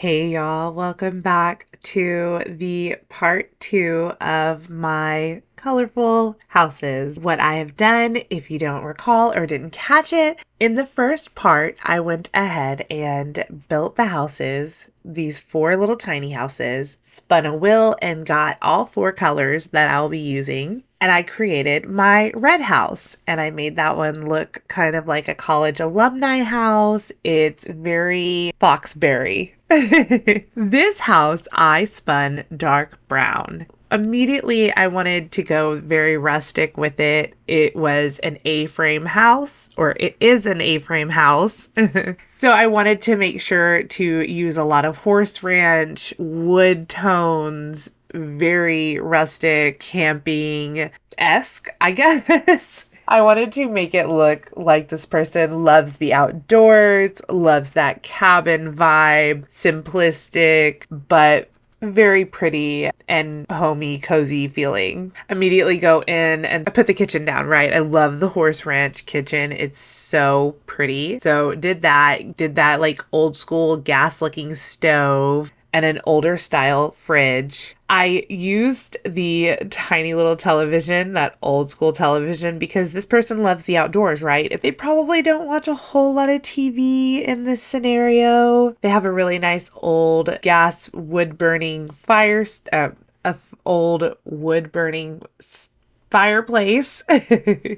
Hey y'all, welcome back to the part 2 of my colorful houses. What I have done, if you don't recall or didn't catch it, in the first part, I went ahead and built the houses, these 4 little tiny houses, spun a wheel and got all 4 colors that I'll be using. And I created my red house and I made that one look kind of like a college alumni house. It's very Foxberry. This house I spun dark brown. Immediately, I wanted to go very rustic with it. It was an A-frame house, or it is an A-frame house. So I wanted to make sure to use a lot of horse ranch, wood tones, very rustic, camping-esque, I guess. I wanted to make it look like this person loves the outdoors, loves that cabin vibe, simplistic, but very pretty and homey, cozy feeling. Immediately go in and I put the kitchen down, right? I love the horse ranch kitchen. It's so pretty. So did that like old school gas looking stove and an older style fridge. I used the tiny little television, that old school television, because this person loves the outdoors, right? They probably don't watch a whole lot of TV in this scenario. They have a really nice old gas wood burning old wood burning fireplace.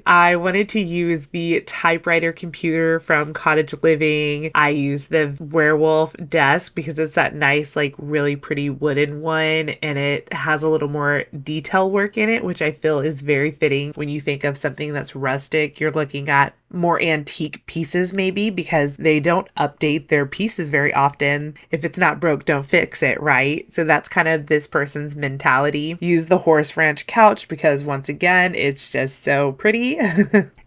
I wanted to use the typewriter computer from Cottage Living. I used the werewolf desk because it's that nice, like really pretty wooden one, and it has a little more detail work in it, which I feel is very fitting when you think of something that's rustic. You're looking at more antique pieces maybe because they don't update their pieces very often. If it's not broke, don't fix it, right? So that's kind of this person's mentality. Use the horse ranch couch because once again, it's just so pretty.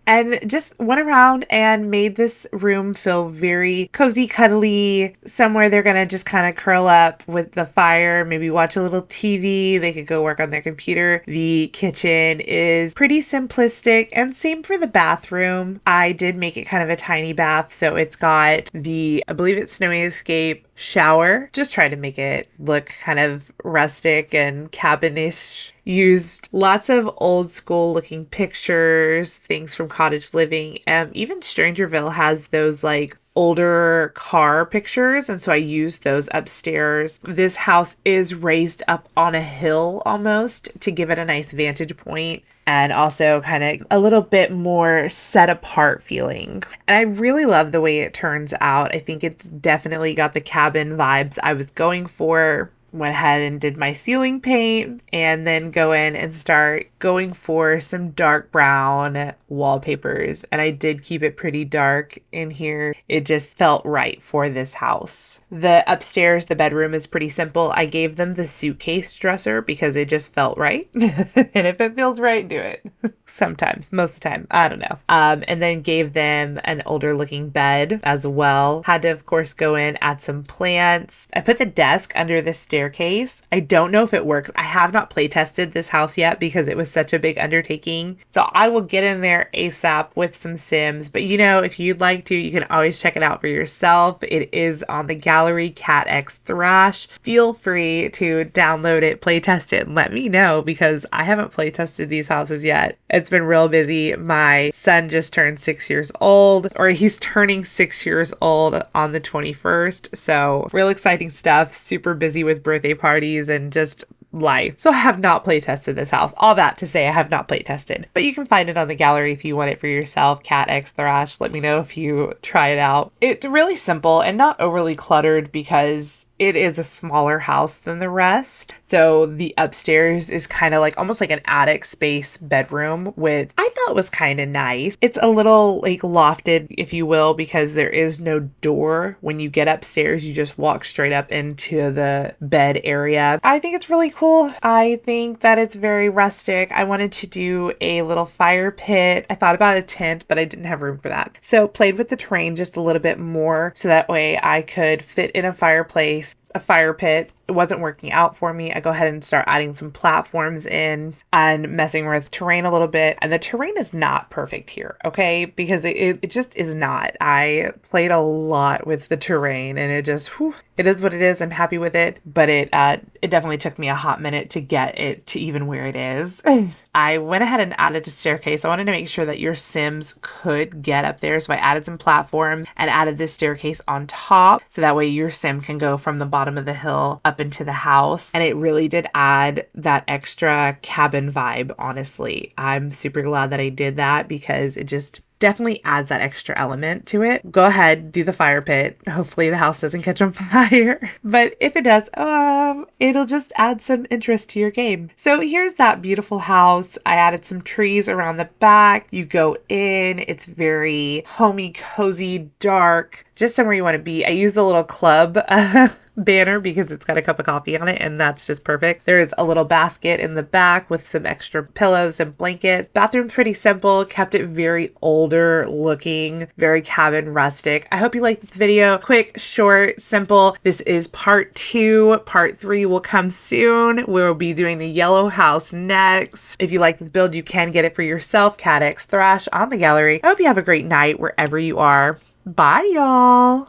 And just went around and made this room feel very cozy, cuddly, somewhere they're going to just kind of curl up with the fire, maybe watch a little TV. They could go work on their computer. The kitchen is pretty simplistic, and same for the bathroom. I did make it kind of a tiny bath, so it's got I believe it's Snowy Escape shower. Just try to make it look kind of rustic and cabinish. Used lots of old school looking pictures, things from Cottage Living. Even Strangerville has those like older car pictures, and so I used those upstairs. This house is raised up on a hill almost to give it a nice vantage point and also kind of a little bit more set apart feeling. And I really love the way it turns out. I think it's definitely got the cabin vibes I was going for. Went ahead and did my ceiling paint and then go in and start going for some dark brown wallpapers. And I did keep it pretty dark in here. It just felt right for this house. The upstairs, the bedroom is pretty simple. I gave them the suitcase dresser because it just felt right. And if it feels right, do it. Sometimes, most of the time, I don't know. And then gave them an older looking bed as well. Had to, of course, go in, add some plants. I put the desk under the staircase. I don't know if it works. I have not play tested this house yet because it was such a big undertaking. So I will get in there ASAP with some Sims. But if you'd like to, you can always check it out for yourself. It is on the gallery Cat X Thrash. Feel free to download it, play test it, and let me know because I haven't play tested these houses yet. It's been real busy. My son just turned 6 years old, or he's turning 6 years old on the 21st. So real exciting stuff. Super busy with birthday parties and just life. So I have not play tested this house. All that to say I have not play tested, but you can find it on the gallery if you want it for yourself. Cat X Thrash. Let me know if you try it out. It's really simple and not overly cluttered because it is a smaller house than the rest. So the upstairs is kind of like almost like an attic space bedroom, which I thought was kind of nice. It's a little like lofted, if you will, because there is no door. When you get upstairs, you just walk straight up into the bed area. I think it's really cool. I think that it's very rustic. I wanted to do a little fire pit. I thought about a tent, but I didn't have room for that. So played with the terrain just a little bit more so that way I could fit in a fireplace, a fire pit wasn't working out for me, I go ahead and start adding some platforms in and messing with terrain a little bit. And the terrain is not perfect here, okay? Because it just is not. I played a lot with the terrain and it just, whew, it is what it is. I'm happy with it, but it definitely took me a hot minute to get it to even where it is. I went ahead and added a staircase. I wanted to make sure that your Sims could get up there. So I added some platforms and added this staircase on top. So that way your Sim can go from the bottom of the hill up into the house. And it really did add that extra cabin vibe, honestly. I'm super glad that I did that because it just definitely adds that extra element to it. Go ahead, do the fire pit. Hopefully the house doesn't catch on fire. But if it does, it'll just add some interest to your game. So here's that beautiful house. I added some trees around the back. You go in, it's very homey, cozy, dark, just somewhere you want to be. I used a little club banner because it's got a cup of coffee on it and that's just perfect. There's a little basket in the back with some extra pillows and blankets. Bathroom's pretty simple, kept it very older looking, very cabin rustic. I hope you liked this video. Quick, short, simple. This is part 2. Part 3 will come soon. We'll be doing the yellow house next. If you like this build, you can get it for yourself. Cat X Thrash on the gallery. I hope you have a great night wherever you are. Bye, y'all.